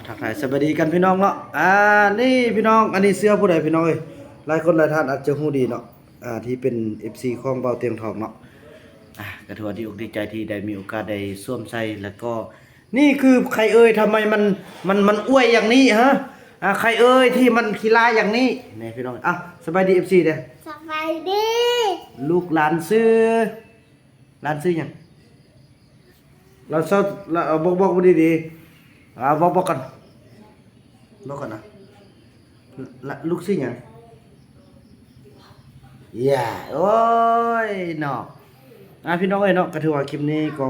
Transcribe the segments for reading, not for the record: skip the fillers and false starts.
ทักทายสวัสดีกันพี่น้องเนาะนี่พี่น้องอันนี้เสื้อผู้ใดพี่น้องเอ้ยหลายคนหลายท่านอาจจะฮู้ดีเนาะที่เป็น FC ของเบาเตียงทองเนาะก็ถือว่าดีอกดีใจที่ได้มีโอกาสได้สวมใส่แล้วก็นี่คือใครเอ่ยทำไมมันอ้วยอย่างนี้ฮะใครเอ่ยที่มันขี้ร้ายอย่างนี้นี่พี่น้องสบายดี FC เด้อสบายดีลูกหลานซื้อหยังเราชอบบอกดีๆบอกกันนะลูกซื้อหยังโอ้ยเนาะพี่น้องเอ้ยเนาะก็ถือว่าคลิปนี้ก็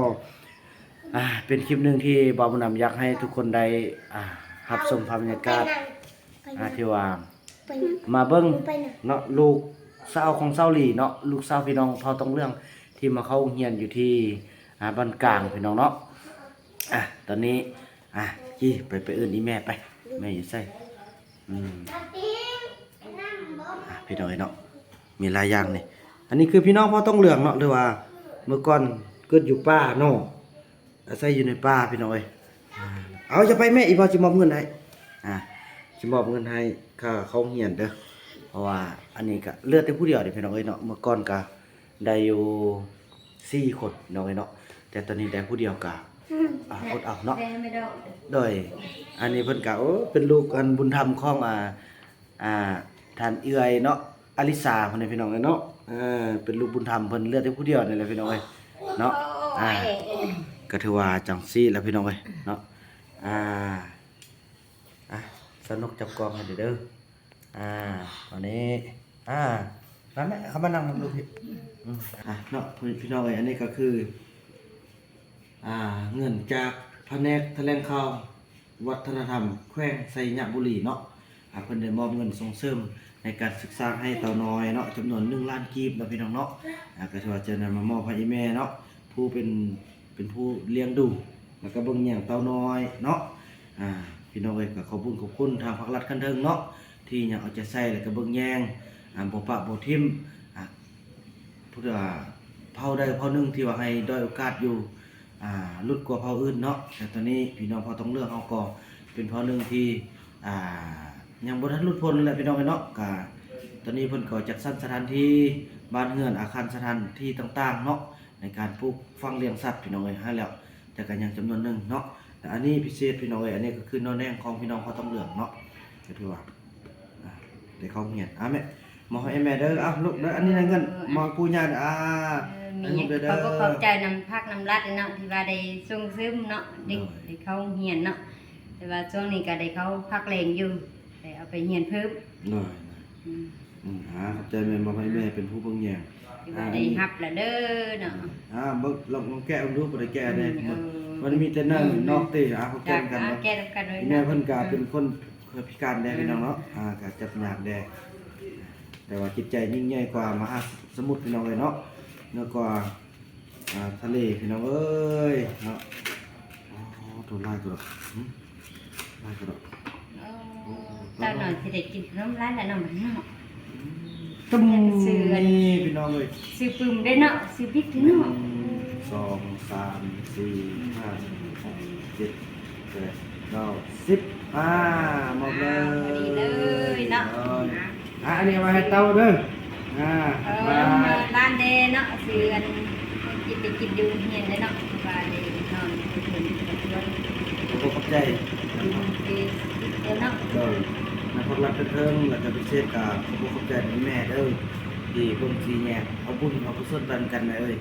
เป็นคลิปหนึ่งที่บ่าวบุญนำอยากให้ทุกคนได้รับชมภาพบรรยากาศที่ว่ามาเบิ่งเนาะลูกสาวของเซาหลีเนาะลูกสาวพี่น้องเผาต้องเรื่องที่มาเข้าเรียนอยู่ที่บ้านกลางพี่น้องเนาะตอนนี้กี้ไปอื่นอีแม่ไปแม่อยู่ใส่พี่น้องเนาะมีหลายอย่างนี่อันนี้คือพี่น้องเผาต้องเรื่องเนาะหรือว่าเมื่อก่อนเกิดอยู่ป่าเนาะอาศัยอยู่ในป่าพี่น้องเอาจะไปแม่อีพอจะมอบเงินให้จะมอบเงินให้ค่าเขาเรียนเด้อเพราะว่าอันนี้ก็เลือดแต่ผู้เดียวเด้พี่น้องเนาะเมื่อก่อนก็ได้อยู่4คนน้องเนาะแต่ตอนนี้ได้ผู้เดียวก็อดเอาเนาะโดยอันนี้เพิ่นก็เป็นลูกอันบุญธรรมของท่านเอื้อยเนาะอลิสาเพิ่นพี่น้องเนาะเป็นลูกบุญธรรมเพิ่นเลือดแต่ผู้เดียวนี่แหละพี่น้องเนาะก็ถือว่าจังซี่แล้วพี่น้องเนาะสนุกจับกองให้เด้อตอนนี้นั่นแหละเขามานั่งดูพี่เนาะพี่น้องอันนี้ก็คือเงินจากแผนกแถลงข่าววัฒนธรรมแขวงไสยบุรีเนาะเพิ่นได้มอบเงินส่งเสริมในการศึกษาให้เต่าน้อยเนาะจำนวน1 ล้านกีบเนาะพี่น้องเนาะก็ถือว่าจะนำมามอบให้แม่เนาะผู้เป็นผู้เลี้ยงดูแล้วก็เบิ่งแย่งเต่าน้อยเนาะพี่น้องก็ขอบคุณทางภาครัฐคันเทิงเนาะที่ยังเอาใจใส่แล้วก็เบิ่งแย่งบ่ปะบ่ทิ่มผู้ใดเผ่าใดเผ่าหนึ่งที่ว่าให้ด้อยโอกาสอยู่ลุดกว่าเผ่าอื่นเนาะแต่ตอนนี้พี่น้องเผ่าต้องเลือกเฮาก็เป็นเผ่าหนึ่งที่ยังบ่ทันหลุดพ้นเลยแหละพี่น้องเนาะก็ตอนนี้เพิ่นก็จัดสรรสถานที่บ้านเรือนอาคารสถานที่ต่างๆเนาะในการปลูกฝังเลี้ยงสัตว์พี่น้องให้แล้วแต่ก็ยังจำนวนหนึงเนาะแต่อันนี้พิเศษพี่น้องอันนี้ก็คือนอนแนงของพี่น้องเผ่าต้องเลือกเนาะก็ถือว่าได้เข้าเรียนแม่มอให้แม่เด้อลูกเด้ออันนี้เงินมอปู่ย่ามีเขาก็ขอบใจนำภาคนำรัฐเนาะที่ว่าได้ส่งเสริมเนาะเด็กได้เข้าเรียนเนาะแต่ว่าช่วงนี้ก็ได้เข้าพักแรงอยู่ได้เอาไปเรียนเพิ่มหน่อยขอบใจแม่มอให้แม่เป็นผู้เบิ่งแยงได้รับละเด้อเนาะเบิ่งลองแก้ดูบ่ได้แก้ได้มันมีแต่นั่นนอกติเขาแก้กันเนาะแก้กันเลยแม่เพิ่นก็เป็นคนพิการแดพี่น้องเนาะก็จับยากแดแต่ว่าจิตใจยิ่งใหญ่กว่ามหาสมุทรพี่น้องเลยเนาะเนื้อกว่าทะเลพี่น้องเอ้ยเนาะตัวลายตัวลายตัวตอนหน่อยสิได้กินขนมร้านแล้วเนาะมันเนาะตุ้มนี่พี่น้องเลยซื้อปึ้มได้เนาะซื้อพริกถึงเนาะ2 3 4 5 6 7 8 9 10หมดเลยเนาะอันนี้มาให้เต้าเด้อบ้านเดเนาะซื้อกันกินไปกินอยู่เฮียนได้เนาะบ้านเดนอนไปถึงขอบใจเดี๋ยวเนาะนักพลังเทิงแล้วก็พิเศษกับขอบใจแม่เด้อดีเพิ่นสิแย่เอาบุญเอากุศลกันเลย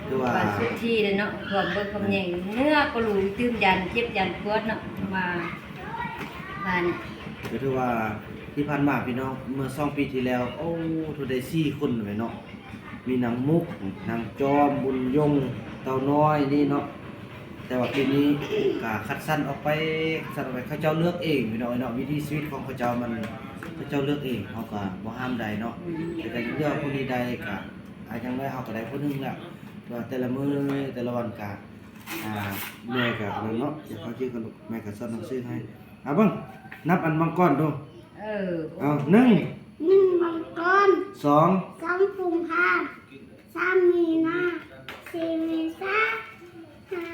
คือว่าสุที่เนาะความเบิ่งคำใหญ่เนื้อก็รู้ตื่นยันเจ็บยันปวดเนาะมาบ้านก็ถือว่าที่ผ่านมาพี่น้องเมื่อ2 ปีที่แล้วทุกได้4 คนเลยเนาะมีนางมุกนางจอมบุญยงเต่าน้อยนี่เนาะแต่ว่าปีนี้ก็คัดสรรออกไปเขาเจ้าเลือกเองพี่น้องเนาะวิถีชีวิตของเขาเจ้ามันเขาเจ้าเลือกเองเขาก็บ่ห้ามใดเนาะแต่ก็เลือกผู้นี้ใดก็จังได๋เฮาก็ได้ผู้นึงแล้วว่าแต่ละมื้อแต่ละวันก็แม่ก็นั่นเนาะอย่าเขาชื่อกันลูกแม่ก็สอนหนังสือให้เบิ่งนับอันมังกรดู1มังกร2กุมภาพันธ์3 มีนา4 เมษายน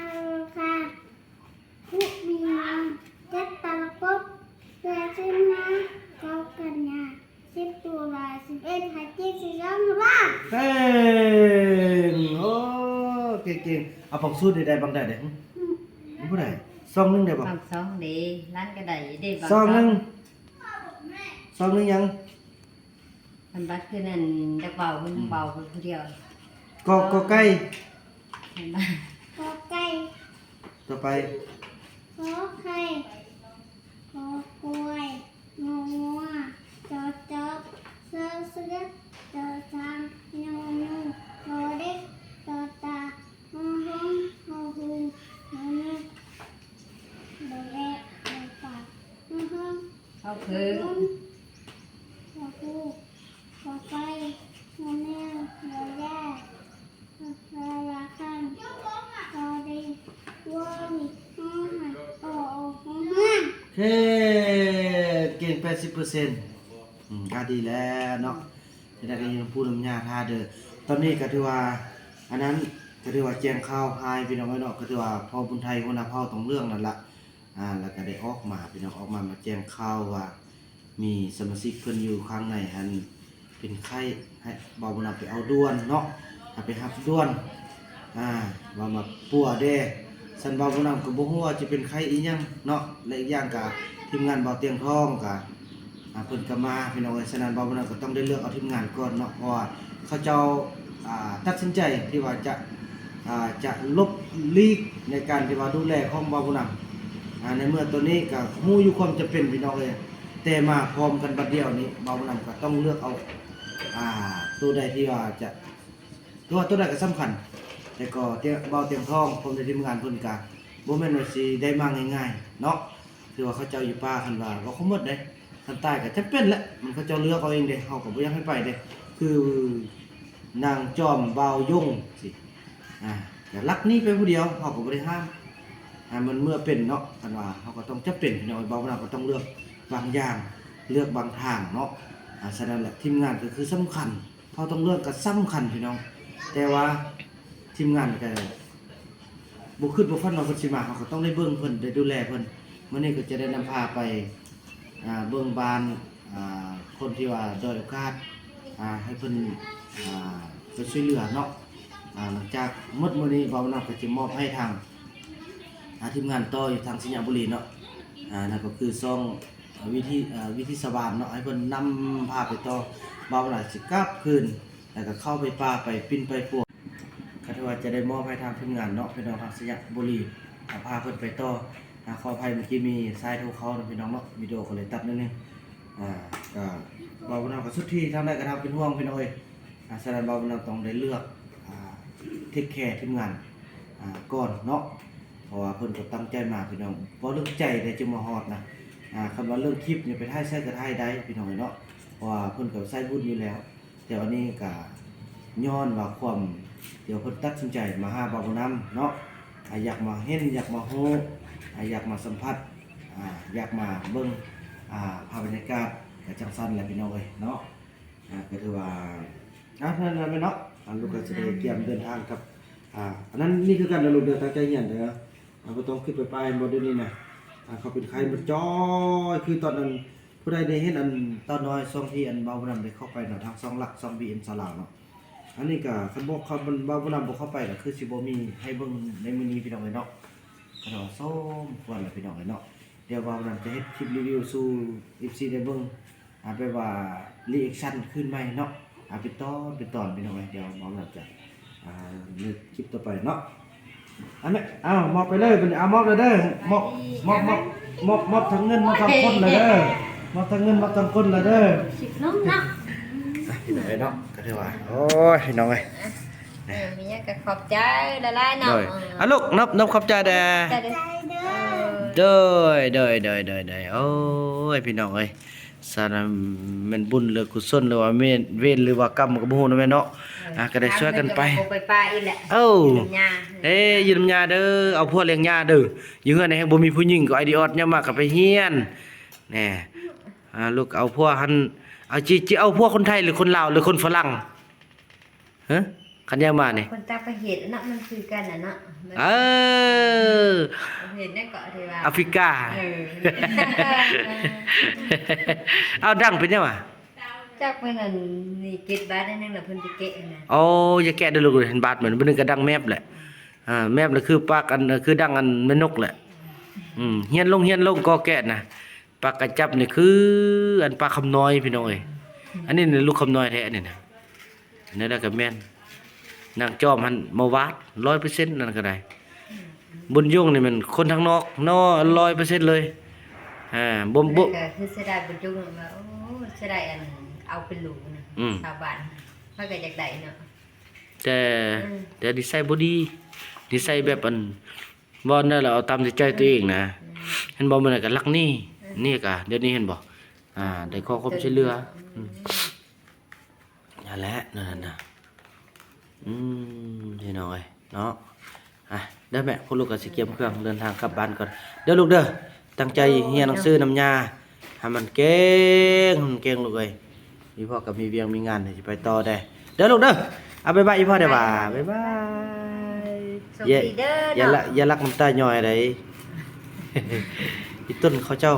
เก่งๆเอาปักสูตรได้บางได้เด้ผู้ใดซองนึงได้บ่ บางสองเด้ร้านก็ได้เด้บาง ซองนึงยัง มันบัดคือนั่นจะเบามันเบาคนเดียว ก็ใกล้ มันบัด ขอไก่ ต่อไป ขอไข่ขอกล้วยงองัวจอจอบเสือเสือจอจางยอนูจอเด็กจอตาหอหงหอหูหอนูโดเละโดปากหอหง เอาคือ ขอหูขอไก่งอแมวงอแย่ขอละคันขอดีวัวมีหอหันโอ้หอหัน เฮ้เก่ง 80%ก็ดีแล้วเนาะจะได้ยินพูดน้ำยาท่าเด้อตอนนี้ก็ถือว่าอันนั้นก็ถือว่าแจ้งข่าวหายพี่น้องไว้เนาะก็ถือว่าพ่อบุญไทยหัวหน้าเผ่าต้องเรื่องนั่นล่ะแล้วก็ได้ออกมาพี่น้องออกมาแจ้งข่าวว่ามีสมาชิกเพิ่นอยู่ข้างในอันเป็นไข้ให้บ่าวบุญนำไปเอาด่วนเนาะให้ไปรับด่วนว่ามาปัวเด้สันบ่าวบุญนำก็บ่ฮู้ว่าจะเป็นไข้อีหยังเนาะและอีกอย่างก็ทีมงานบ่าวเตียงทองก็เพิ่นก็มาพี่น้องเอ้ยฉะนั้นบ่าวบุญนำก็ต้องได้เลือกเอาทีมงานก่อนเนาะเพราะว่าเขาเจ้าตัดสินใจที่ว่าจะลบลีกในการที่ว่าดูแลของบ่าวบุญนำในเมื่อตัวนี้ก็ฮู้อยู่ความจำเป็นพี่น้องเอ้ยแต่มาพร้อมกันบัดเดียวนี้บ่าวบุญนำก็ต้องเลือกเอาตัวใดที่ว่าจะตัวใดก็สำคัญแต่ก็เบาเตียงทองผมได้ทีมงานเพิ่นก็บ่แม่นว่าสิได้มาง่ายๆเนาะคือว่าเขาเจ้าอยู่ป่าคันว่าเขาหมดเด้คันใต้ก็จำเป็นแหละมันเขาเจ้าเลือกเอาเองเด้เฮาก็บ่อยากให้ไปเด้คือนางจอมเบายงสิแต่รักนี้ไปผู้เดียวเฮาก็บ่ได้ห้ามมันเมื่อเป็นเนาะคันว่าเฮาก็ต้องจำเป็นพี่น้องเบาเราก็ต้องเลือกบางอย่างเลือกบางทางเนาะฉะนั้นแหละทีมงานก็คือสำคัญเฮาต้องเลือกก็สำคัญพี่น้องแต่ว่าทีมงานก็บ่คิดบ่ฝันว่าเพิ่นสิมาเฮาก็ต้องได้เบิ่งเพิ่นได้ดูแลเพิ่นมื้อนี้ก็จะได้นำพาไปเบิ่งบ้านคนที่ว่าด้อยโอกาสให้เพิ่นไปช่วยเหลือเนาะหลังจากหมดมื้อนี้บ่าวนำก็สิมอบให้ทางทีมงานต่ออยู่ทางสิงห์บุรีเนาะนั่นก็คือซ่องวิธีสวานเนาะให้เพิ่นนำพาไปต่อบ่าวน่ะสิกลับคืนแล้วก็เข้าไปป่าไปปิ้นไปพวกก็ถือว่าจะได้มอบให้ทางทีมงานเนาะพี่น้องทางสิงห์บุรีพาเพิ่นไปต่อขออภัยเมื่อกี้มีสายโทรเข้านะพี่น้องเนาะวิดีโอก็เลยตัดนิดนึงก็บ่าวบุญนำก็สุดที่ทำได้ก็ทำเป็นห่วงพี่น้องเอ้ยฉะนั้นบ่าวบุญนำต้องได้เลือกเทคแคร์ทีมงานก่อนเนาะเพราะว่าเพิ่นก็ตั้งใจมาพี่น้องบ่เรื่องใจได้จึงมาฮอดนะคำว่าเรื่องคลิปนี่ไปถ่ายใช้ก็ถ่ายได้พี่น้องเนาะเพราะว่าเพิ่นก็ใช้บุญอยู่แล้วแต่วันนี้ก็ย้อนว่าความเดี๋ยวเพิ่นตัดสินใจมาหาบ่าวบุญนำเนาะอยากมาเห็นอยากมาฮู้อยากมาสัมผัสอยากมาเบิ่งภาพบรรยากาศกับจังซั่นแหละพี่น้องเอ้ยเนาะก็ถือว่านั่นแม่เนาะลูกก็สิได้เตรียมเดินทางกับอันนั้นนี่คือการลูกเดินทางใจเย็นเด้อบ่ต้องขึ้นไปบ่เดี๋ยวนี้นะเขาเป็นใครมันจ้อยคือตอนนั้นผู้ใดได้เห็นอันตอนน้อยซ่องที่อันเบาบ่นำได้เข้าไปเนาะทางซ่องหลักซ่อง BN สลาวเนาะอันนี้ก็คันบ่เขาเบาบ่นำบ่เข้าไปก็คือสิบ่มีให้เบิ่งในมื้อนี้พี่น้องเอ้ยเนาะก็ต้องส้มควรล่ะพี่น้องเอ้ยเนาะเดี๋ยวเบาบ่นำจะเฮ็ดคลิปรีวิวสู่ FC ได้เบิ่งไปว่ารีแอคชั่นขึ้นใหม่เนาะเป็นตอนพี่น้องเอ้ยเดี๋ยวเบาบ่นำจะในคลิปต่อไปเนาะอันนี้มอบไปเลยเป็นมอบเลยเด้อมอบทั้งเงินมอบทั้งคนเลยเด้อมอบทั้งเงินมอบทั้งคนเลยเด้อ สิบน้องเนาะ พี่น้องเนาะก็ถือว่าโอ้ยพี่น้องเอ้ย มีหยังก็ขอบใจหลายๆเนาะ ลูกนับขอบใจเด้อ ใจเด้อ โดยโอ้ยพี่น้องเอ้ยสารมันบุญหรือกุศลหรือว่าเวรหรือว่ากรรมก็บ่ฮู้นะแม่เนาะก็ได้ช่วยกันไป ไปป่าอีกแหละ ยืนน้ำยาเด้อเอาพวกเลี้ยงยาเด้ออยู่เฮือนให้บ่มีผู้หญิงก็ไอดีออดยามมาก็ไปเฮียนแน่ลูกเอาพวกหันเอาจิเอาพวกคนไทยหรือคนลาวหรือคนฝรั่งฮะคันยามมานี่ คนตาก็เห็นเนาะมันคือกันน่ะเนาะเห็นได้เกาะที่ว่า แอฟริกาเอาดังเป็นยังวะ จักเพิ่นนั่นนี่เก็บบาทได้นึงแล้วเพิ่นสิเกะนะ โอ้อย่าแกะเด้อลูกเห็นบาดเหมือนเพิ่นก็ดังแมบแหละ แม่นคือปากอันคือดังอันแม่นกแหละเฮียนลงกอแกะน่ะปากกระจับนี่คืออันปลาคำน้อยพี่น้องเอ้ยอันนี้นี่ลูกคำน้อยแท้นี่นะอันนี้ได้ก็แม่นนางจอมหันมาวาด 100% นั่นก็ได้บุญยงนี่มันคนทางนอกเนาะ 100% เลยบ่ ก็คือเสียดายบุญจุงว่าโอ้เสียดายอันเอาเป็นลูกนะชาวบ้านเพิ่นก็อยากได้เนาะแต่นิสัยบ่ดีนิสัยแบบอันบ่นั่นแหละเอาตามใจตัวเองนะเห็นบ่มันก็รักนี่ก็เดี๋ยวนี้เห็นบ่ได้ขอความช่วยเหลือนั่นแหละนั่นน่ะพี่น้องเอ้ยเนาะเด้อแม่พวกลูกก็สิเก็บเครื่องเดินทางกลับบ้านก่อนเด้อลูกเด้อตั้งใจเรียนหนังสือน้ำยาให้มันเก่งลูกเอ้ยมีพ่อกับมีเวียงมีงานสิไปต่อได้เด้อลูกเด้อเอาบ๊ายบายอีพ่อได้บ่าบ๊ายบาย สวัสดีเด้อ อย่ารักน้ำตาย่อยได้อีต้นเขาเจ้า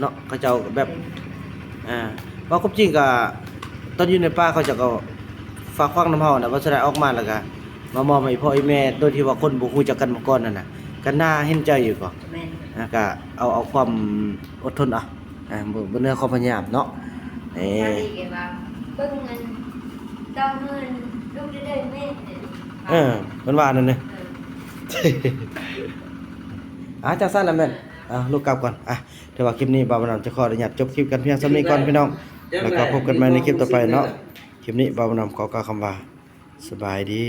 เนาะเขาเจ้าแบบว่าความจริงก็ตอนอยู่ในป่าเขาจะก็ฝากฟังน้ำเฮาน่ะว่าสิได้ออกมาแล้วก็มามอบให้พ่อให้แม่โดยที่ว่าคนบ่ฮู้จักกันมาก่อนนั่นน่ะก็น่าเห็นใจอยู่ก็ แม่น ก็เอาความอดทนบ่เหนือความพยายามเนาะตอนนี้แกว่าเบิ่งเงินต้องเงินลูกได้แม่เพิ่นว่านั่นน่ะจังซั่นล่ะแม่นลูกกลับก่อนถือว่าคลิปนี้บ่าวน้ำจะขออนุญาตจบคลิปกันเพียงส่ำนี้ก่อนพี่น้องแล้วก็พบกันใหม่ในคลิปต่อไปเนาะคลิปนี้บ่าวน้ำขอกล่าวคำว่าสบายดี